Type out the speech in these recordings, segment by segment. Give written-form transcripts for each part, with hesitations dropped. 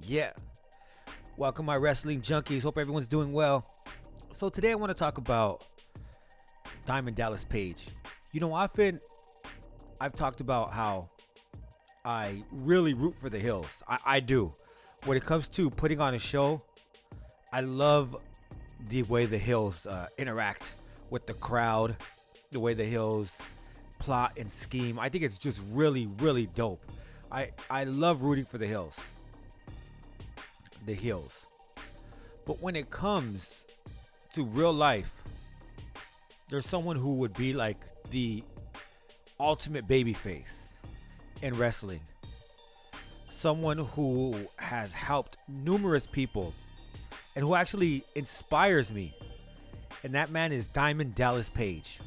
Yeah. Welcome, my wrestling junkies. Hope everyone's doing well. So, today I want to talk about Diamond Dallas Page. Often I've talked about how I really root for the Hills. I do. When it comes to putting on a show, I love the way the Hills interact with the crowd, the way the Hills plot and scheme. I think it's just really, really dope. I love rooting for the Hills. The Hills. But when it comes to real life, there's someone who would be like the ultimate babyface in wrestling. Someone who has helped numerous people and who actually inspires me. And that man is Diamond Dallas Page.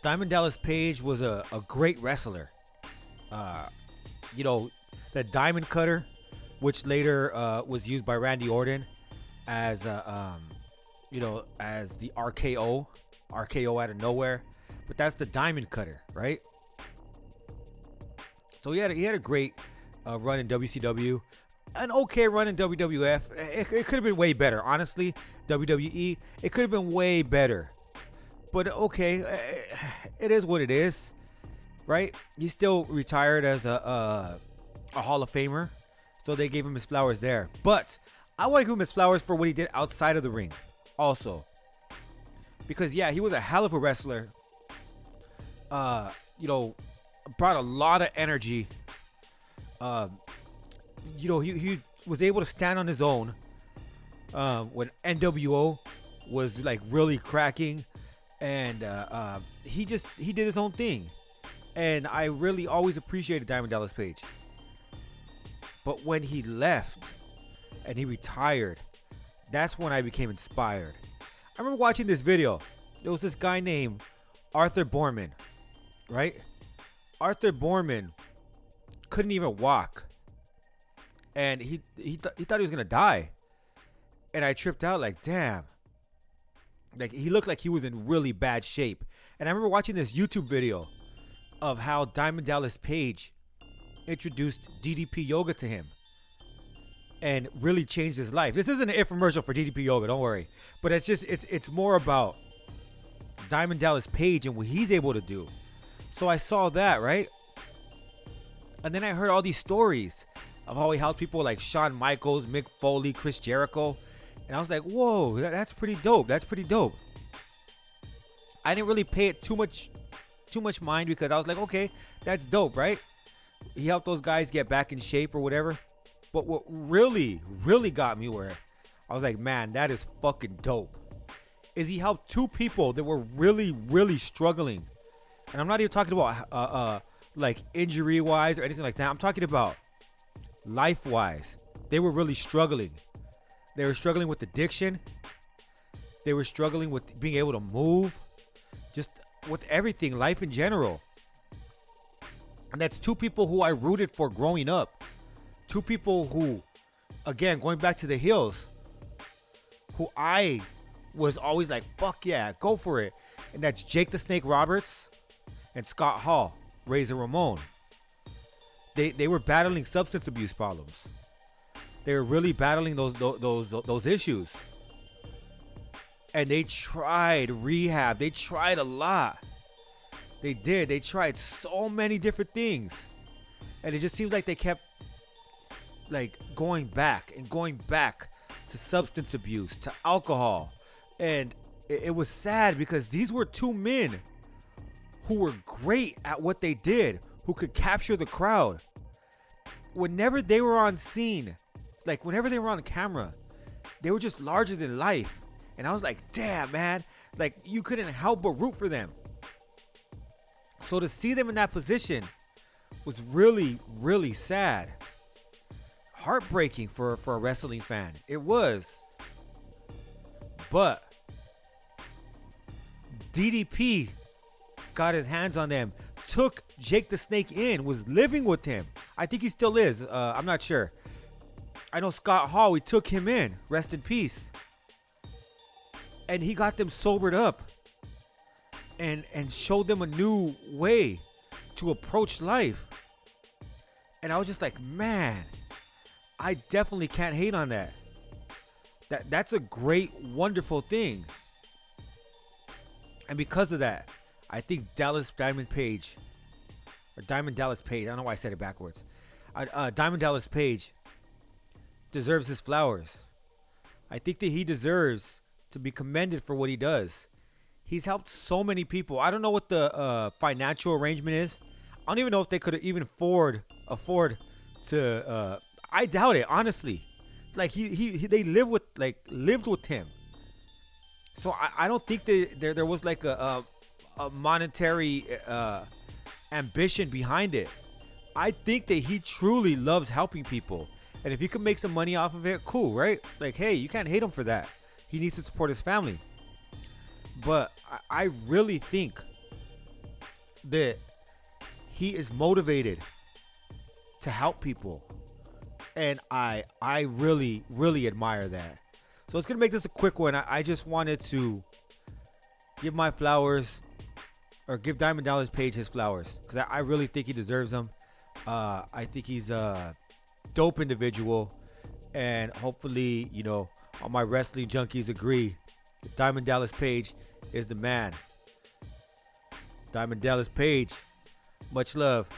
Diamond Dallas Page was a great wrestler. The Diamond Cutter, which later was used by Randy Orton as as the RKO out of nowhere. But that's the Diamond Cutter, right? So he had a great run in WCW, an okay run in WWF. It could have been way better, honestly. WWE, it could have been way better. But okay, it is what it is, right? He's still retired as a Hall of Famer. So they gave him his flowers there. But I want to give him his flowers for what he did outside of the ring also. Because, yeah, he was a hell of a wrestler. Brought a lot of energy. He was able to stand on his own when NWO was, like, really cracking. And he did his own thing. And I really always appreciated Diamond Dallas Page. But when he left and he retired, that's when I became inspired. I remember watching this video. There was this guy named Arthur Boorman, right? Arthur Boorman couldn't even walk. And he thought he was going to die. And I tripped out like, damn. Like, he looked like he was in really bad shape. And I remember watching this YouTube video of how Diamond Dallas Page introduced DDP yoga to him and really changed his life. This isn't an infomercial for DDP yoga, don't worry. But it's more about Diamond Dallas Page and what he's able to do. So I saw that, right? And then I heard all these stories of how he helped people like Shawn Michaels, Mick Foley, Chris Jericho. And I was like, whoa, that's pretty dope. That's pretty dope. I didn't really pay it too much mind because I was like, okay, that's dope, right? He helped those guys get back in shape or whatever. But what really, really got me where I was like, man, that is fucking dope, is he helped two people that were really, really struggling. And I'm not even talking about like injury-wise or anything like that. I'm talking about life-wise. They were really struggling. They were struggling with addiction. They were struggling with being able to move. Just with everything, life in general. And that's two people who I rooted for growing up. Two people who, again, going back to the Hills, who I was always like, fuck yeah, go for it. And that's Jake the Snake Roberts and Scott Hall, Razor Ramon. They were battling substance abuse problems. They were really battling those issues. And they tried rehab. They tried a lot. They did. They tried so many different things. And it just seems like they kept like going back to substance abuse, to alcohol. And it was sad because these were two men who were great at what they did, who could capture the crowd. Whenever they were on scene, like whenever they were on camera, they were just larger than life. And I was like, damn, man, like you couldn't help but root for them. So to see them in that position was really, really sad. Heartbreaking for a wrestling fan. It was. But DDP got his hands on them, took Jake the Snake in, was living with him. I think he still is. I'm not sure. I know Scott Hall, we took him in. Rest in peace. And he got them sobered up and showed them a new way to approach life. And I was just like, man, I definitely can't hate on that. That's a great, wonderful thing. And because of that, I think Dallas Diamond Page, or Diamond Dallas Page, I don't know why I said it backwards. Diamond Dallas Page deserves his flowers. I think that he deserves to be commended for what he does. He's helped so many people. I don't know what the financial arrangement is. I don't even know if they could even afford to. I doubt it, honestly. Like they lived with him. So I don't think that there was like a monetary ambition behind it. I think that he truly loves helping people. And if he could make some money off of it, cool, right? Like, hey, you can't hate him for that. He needs to support his family. But I really think that he is motivated to help people. And I really, really admire that. So it's going to make this a quick one. I just wanted to give my flowers, or give Diamond Dallas Page his flowers, because I really think he deserves them. I think he's a dope individual, and hopefully, all my wrestling junkies agree that Diamond Dallas Page is the man. Diamond Dallas Page, much love.